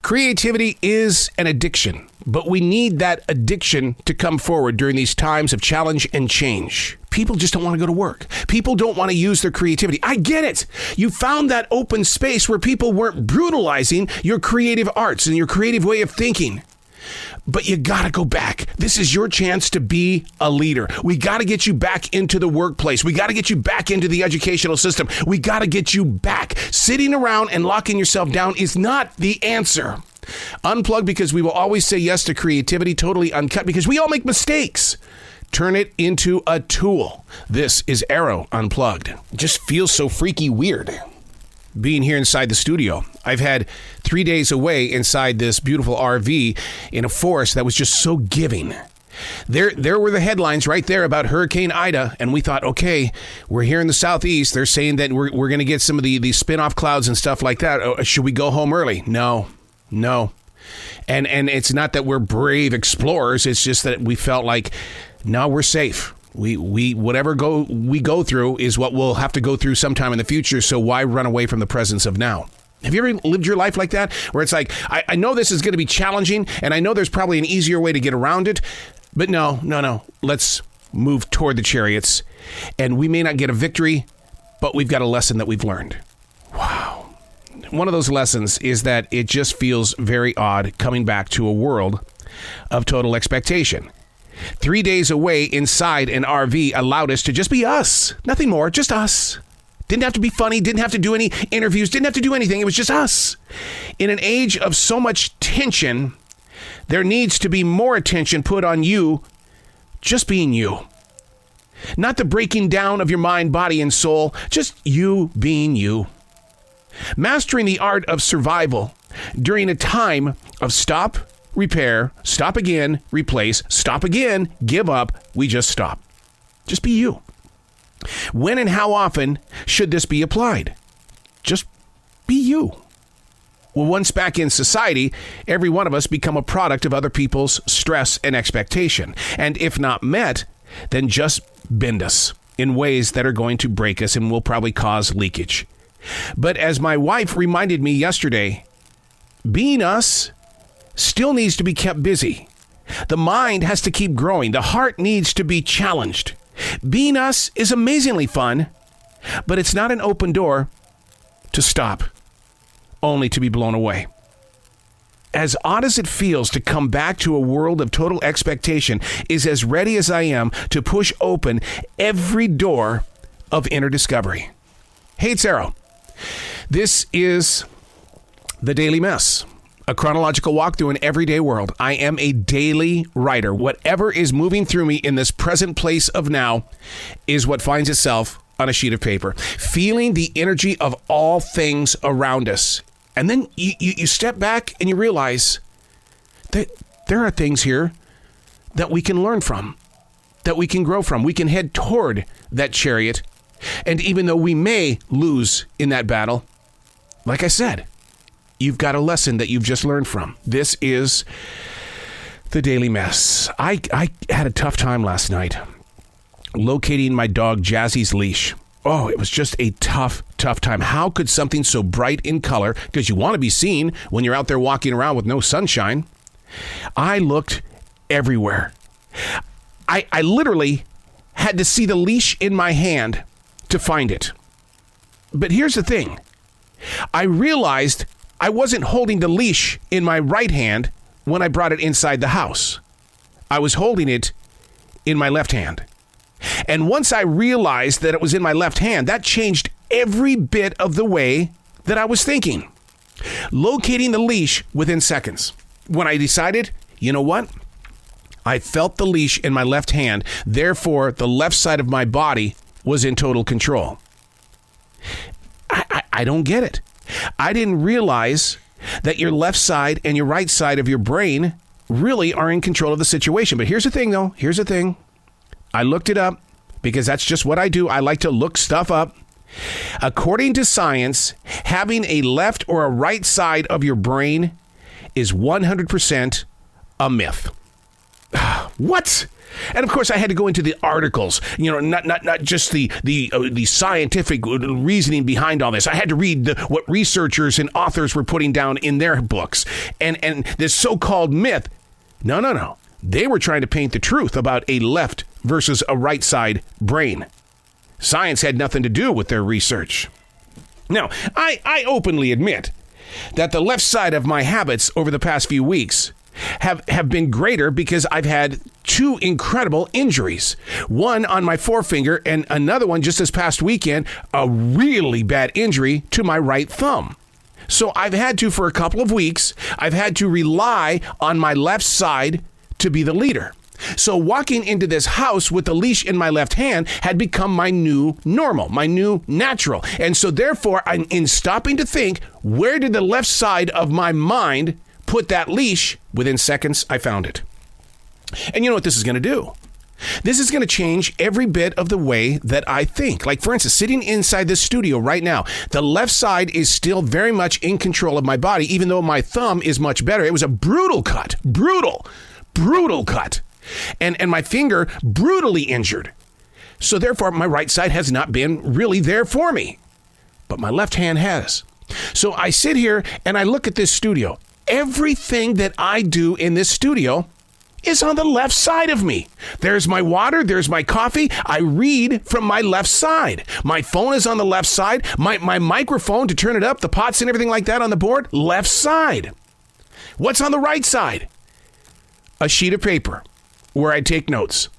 Creativity is an addiction, but we need that addiction to come forward during these times of challenge and change. People just don't want to go to work. People don't want to use their creativity. I get it. You found that open space where people weren't brutalizing your creative arts and your creative way of thinking. But you got to go back. This is your chance to be a leader. We got to get you back into the workplace. We got to get you back into the educational system. We got to get you back. Sitting around and locking yourself down is not the answer. Unplug, because we will always say yes to creativity. Totally uncut, because we all make mistakes. Turn it into a tool. This is Arroe Unplugged. It just feels so freaky weird being here inside the studio. I've had 3 days away inside this beautiful RV in a forest that was just so giving. There were the headlines right there about Hurricane Ida, and we thought, okay, we're here in the southeast. They're saying that we're going to get some of the spin-off clouds and stuff like that. Oh, should we go home early? No. And it's not that we're brave explorers. It's just that we felt like, no, we're safe. We whatever we go through is what we'll have to go through sometime in the future. So why run away from the presence of now? Have you ever lived your life like that? Where it's like, I know this is going to be challenging, and I know there's probably an easier way to get around it. But no. Let's move toward the chariots. And we may not get a victory, but we've got a lesson that we've learned. Wow. One of those lessons is that it just feels very odd coming back to a world of total expectation. 3 days away inside an RV allowed us to just be us. Nothing more, just us. Didn't have to be funny, didn't have to do any interviews, didn't have to do anything. It was just us. In an age of so much tension, there needs to be more attention put on you just being you. Not the breaking down of your mind, body, and soul, just you being you. Mastering the art of survival during a time of stop, repair, stop again, replace, stop again, give up, we just stop. Just be you. When and how often should this be applied? Just be you. Well, once back in society, every one of us become a product of other people's stress and expectation. And if not met, then just bend us in ways that are going to break us and will probably cause leakage. But as my wife reminded me yesterday, being us still needs to be kept busy. The mind has to keep growing. The heart needs to be challenged. Being us is amazingly fun, but it's not an open door to stop, only to be blown away. As odd as it feels to come back to a world of total expectation, is as ready as I am to push open every door of inner discovery. Hey, it's Arroe. This is The Daily Mess, a chronological walk through an everyday world. I am a daily writer. Whatever is moving through me in this present place of now is what finds itself on a sheet of paper. Feeling the energy of all things around us. And then you step back and you realize that there are things here that we can learn from, that we can grow from. We can head toward that chariot. And even though we may lose in that battle, like I said, you've got a lesson that you've just learned from. This is The Daily Mess. I had a tough time last night locating my dog Jazzy's leash. Oh, it was just a tough time. How could something so bright in color, because you want to be seen when you're out there walking around with no sunshine? I looked everywhere. I literally had to see the leash in my hand to find it. But here's the thing. I realized I wasn't holding the leash in my right hand when I brought it inside the house. I was holding it in my left hand. And once I realized that it was in my left hand, that changed every bit of the way that I was thinking. Locating the leash within seconds. When I decided, you know what? I felt the leash in my left hand. Therefore, the left side of my body was in total control. I don't get it. I didn't realize that your left side and your right side of your brain really are in control of the situation. But here's the thing, though. Here's the thing. I looked it up because that's just what I do. I like to look stuff up. According to science, having a left or a right side of your brain is 100% a myth. What? And of course, I had to go into the articles, not just the scientific reasoning behind all this. I had to read what researchers and authors were putting down in their books. And this so-called myth, no. They were trying to paint the truth about a left versus a right side brain. Science had nothing to do with their research. Now, I openly admit that the left side of my habits over the past few weeks have been greater because I've had two incredible injuries. One on my forefinger and another one just this past weekend, a really bad injury to my right thumb. So I've had to, for a couple of weeks, I've had to rely on my left side to be the leader. So walking into this house with the leash in my left hand had become my new normal, my new natural. And so therefore, I'm in stopping to think, where did the left side of my mind put that leash? Within seconds, I found it. And you know what this is going to do? This is going to change every bit of the way that I think. Like, for instance, sitting inside this studio right now, the left side is still very much in control of my body, even though my thumb is much better. It was a brutal cut. Brutal cut. And my finger brutally injured. So therefore, my right side has not been really there for me. But my left hand has. So I sit here and I look at this studio. Everything that I do in this studio is on the left side of me. There's my water. There's my coffee. I read from my left side. My phone is on the left side. My microphone to turn it up, the pots and everything like that on the board, left side. What's on the right side? A sheet of paper where I take notes.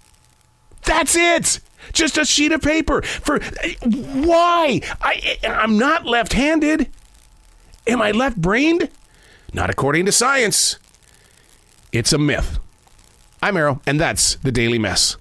That's it. Just a sheet of paper. Why? I'm not left-handed. Am I left-brained? Not according to science. It's a myth. I'm Arroe, and that's the Daily Mess.